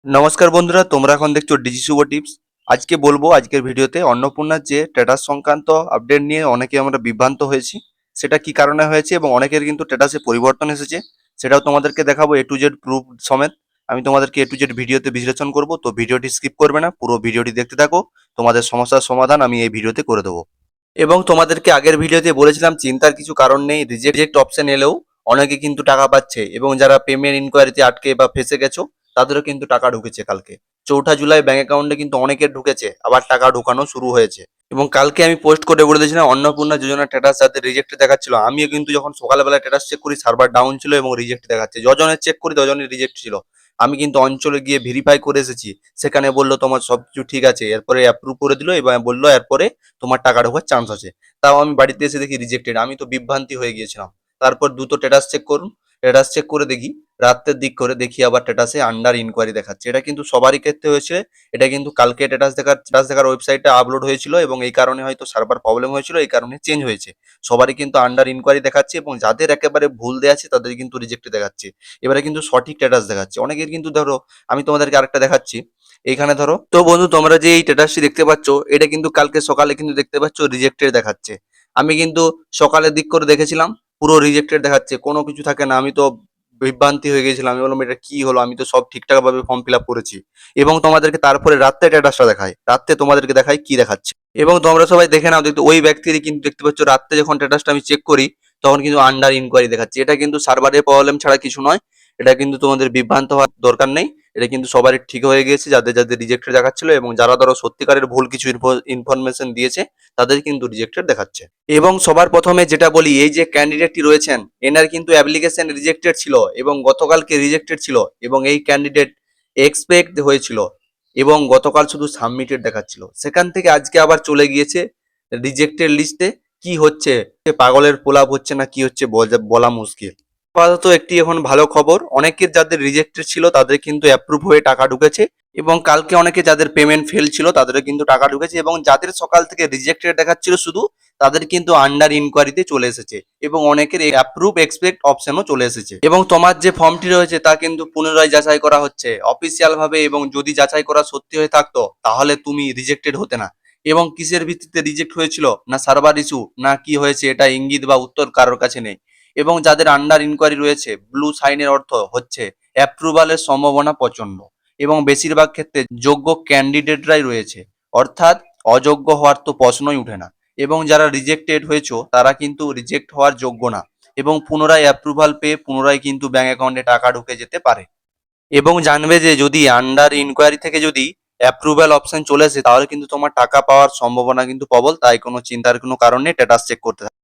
নমস্কার বন্ধুরা, তোমরা এখন দেখছো ডিজি শুভ টিপস। আজকে বলবো আজকের ভিডিওতে অন্নপূর্ণার যে স্ট্যাটাস সংক্রান্ত আপডেট নিয়ে অনেকে আমরা বিভ্রান্ত হয়েছি। সেটা কি কারণে হয়েছে এবং অনেকের কিন্তু স্ট্যাটাসে পরিবর্তন এসেছে, সেটাও তোমাদেরকে দেখাবো এ টু জেড প্রুফ সমেত। আমি তোমাদেরকে এ টু জেড ভিডিওতে বিশ্লেষণ করব, তো ভিডিওটি স্কিপ করবে না, পুরো ভিডিওটি দেখতে থাকো। তোমাদের সমস্যার সমাধান আমি এই ভিডিওতে করে দেবো। এবং তোমাদেরকে আগের ভিডিওতে বলেছিলাম চিন্তার কিছু কারণ নেই, রিজেক্ট অপশন এলেও অনেকে কিন্তু টাকা পাচ্ছে এবং যারা পেমেন্ট ইনকোয়ারিতে আটকে বা ফেসে গেছো তাদেরও কিন্তু টাকা ঢুকেছে। কালকে 4 জুলাই ব্যাংক অ্যাকাউন্টে কিন্তু অনেকের ঢুকেছে, আবার টাকা ঢোকানো শুরু হয়েছে। এবং কালকে আমি পোস্ট করে বলে দিয়েছিলাম অন্নপূর্ণা যোজনা স্ট্যাটাস যাদের রিজেক্ট দেখাচ্ছিল, আমিও কিন্তু যখন সকালবেলা স্ট্যাটাস চেক করি সার্ভার ডাউন ছিল এবং রিজেক্ট দেখাচ্ছে। যজনের চেক করি তজনের রিজেক্ট ছিল। আমি কিন্তু অঞ্চলে গিয়ে ভেরিফাই করে এসেছি, সেখানে বললো তোমার সবকিছু ঠিক আছে, এরপরে অ্যাপ্রুভ করে দিল এবং বললো এরপরে তোমার টাকা ঢোকার চান্স আছে। তাও আমি বাড়িতে এসে দেখি রিজেক্টেড, আমি তো বিভ্রান্তি হয়ে গিয়েছিলাম। তারপর দ্রুত স্ট্যাটাস চেক করুন, স্ট্যাটাস চেক করে দেখি রাতের দিক করে দেখি আবার স্ট্যাটাসে আন্ডার ইনকোয়ারি দেখাচ্ছে। এটা কিন্তু সবারই ক্ষেত্রে হয়েছে। এটা কিন্তু কালকে স্ট্যাটাস দেখার ওয়েবসাইটে আপলোড হয়েছিল এবং এই কারণে হয়তো সার্ভার প্রবলেম হয়েছিল, এই কারণে চেঞ্জ হয়েছে। সবারই কিন্তু আন্ডার ইনকোয়ারি দেখাচ্ছে এবং যাদের একেবারে ভুল দেওয়া আছে তাদের কিন্তু রিজেক্ট দেখাচ্ছে। এবারে কিন্তু সঠিক স্ট্যাটাস দেখাচ্ছে অনেকের কিন্তু। ধরো আমি তোমাদেরকে আরেকটা দেখাচ্ছি, এইখানে ধরো। তো বন্ধু তোমরা যে এই স্ট্যাটাসটি দেখতে পাচ্ছ, এটা কিন্তু কালকে সকালে কিন্তু দেখতে পাচ্ছ রিজেক্টেড দেখাচ্ছে। আমি কিন্তু সকালের দিক করে দেখেছিলাম, পুরো রিজেক্টেড দেখাচ্ছে, কোনো কিছু থাকে না। আমি তো বিভ্রান্তি হয়ে গেছিলাম, আমি বললাম এটা কি হলো, আমি তো সব ঠিকঠাক ভাবে ফর্ম ফিল আপ করেছি। এবং তোমাদেরকে তারপরে রাত্রে স্ট্যাটাসটা দেখায়, রাত্রে তোমাদেরকে দেখায় কি দেখাচ্ছে। এবং তোমরা সবাই দেখে নাও, দেখতে ওই ব্যক্তিরই কিন্তু দেখতে পাচ্ছ রাত্রে যখন স্ট্যাটাসটা আমি চেক করি তখন কিন্তু আন্ডার ইনকোয়ারি দেখাচ্ছে। এটা কিন্তু সার্ভারের প্রবলেম ছাড়া কিছু নয়। এটা কিন্তু তোমাদের বিভ্রান্ত হওয়ার দরকার নেই। এটা কিন্তু সবারই ঠিক হয়ে গিয়েছে, যাদের যাদের রিজেক্টেড দেখাচ্ছিল এবং যারা ধরো সত্যিকারের ভুল কিছু ইনফরমেশন দিয়েছে তাদের কিন্তু রিজেক্টেড দেখাচ্ছে। এবং সবার প্রথমে যেটা বলি, এই যে ক্যান্ডিডেটটি রয়েছেন এনার কিন্তু অ্যাপ্লিকেশন রিজেক্টেড ছিল এবং গতকালকে রিজেক্টেড ছিল এবং এই ক্যান্ডিডেট এক্সপেক্ট হয়েছিল এবং গতকাল শুধু সাবমিটেড দেখাচ্ছিল, সেখান থেকে আজকে আবার চলে গিয়েছে রিজেক্টেড লিস্টে। কি হচ্ছে, পাগলের প্রলাপ হচ্ছে না কি হচ্ছে বলা মুশকিল। আপাতত একটি এখন ভালো খবর, অনেকের যাদের রিজেক্টেড ছিল তাদের কিন্তু অ্যাপ্রুভ হয়ে টাকা ঢুকেছে এবং কালকে অনেকে যাদের পেমেন্ট ফেল ছিল তাদেরও কিন্তু টাকা ঢুকেছে এবং যাদের সকাল থেকে রিজেক্টেড দেখাচ্ছিল শুধু তাদের কিন্তু আন্ডার ইনকোয়ারিতে চলে এসেছে এবং অনেকের অ্যাপ্রুভ এক্সপেক্ট অপশনও চলে এসেছে। এবং তোমার যে ফর্মটি রয়েছে তা কিন্তু পুনরায় যাচাই করা হচ্ছে অফিসিয়াল ভাবে, এবং যদি যাচাই করা সত্যি হয়ে থাকতো তাহলে তুমি রিজেক্টেড হতে না। এবং কিসের ভিত্তিতে রিজেক্ট হয়েছিল, না সার্ভার ইস্যু না কি হয়েছে, এটা ইঙ্গিত বা উত্তর কারোর কাছে নেই। এবং যাদের আন্ডার ইনকোয়ারি রয়েছে ব্লু সাইনের অর্থ হচ্ছে অ্যাপ্রুভালের সম্ভাবনা প্রচন্ড এবং বেশিরভাগ ক্ষেত্রে যোগ্য ক্যান্ডিডেটরাই রয়েছে, অর্থাৎ অযোগ্য হওয়ার তো প্রশ্নই উঠে না। এবং যারা রিজেক্টেড হয়েছে তারা কিন্তু রিজেক্ট হওয়ার যোগ্য না এবং পুনরায় অ্যাপ্রুভাল পেয়ে পুনরায় কিন্তু ব্যাংক অ্যাকাউন্টে টাকা ঢুকে যেতে পারে। এবং জানবে যে যদি আন্ডার ইনকোয়ারি থেকে যদি অ্যাপ্রুভাল অপশন চলে আসে তাহলে কিন্তু তোমার টাকা পাওয়ার সম্ভাবনা কিন্তু প্রবল, তাই কোনো চিন্তার কোনো কারণ নেই, স্ট্যাটাস চেক করতে থাকো।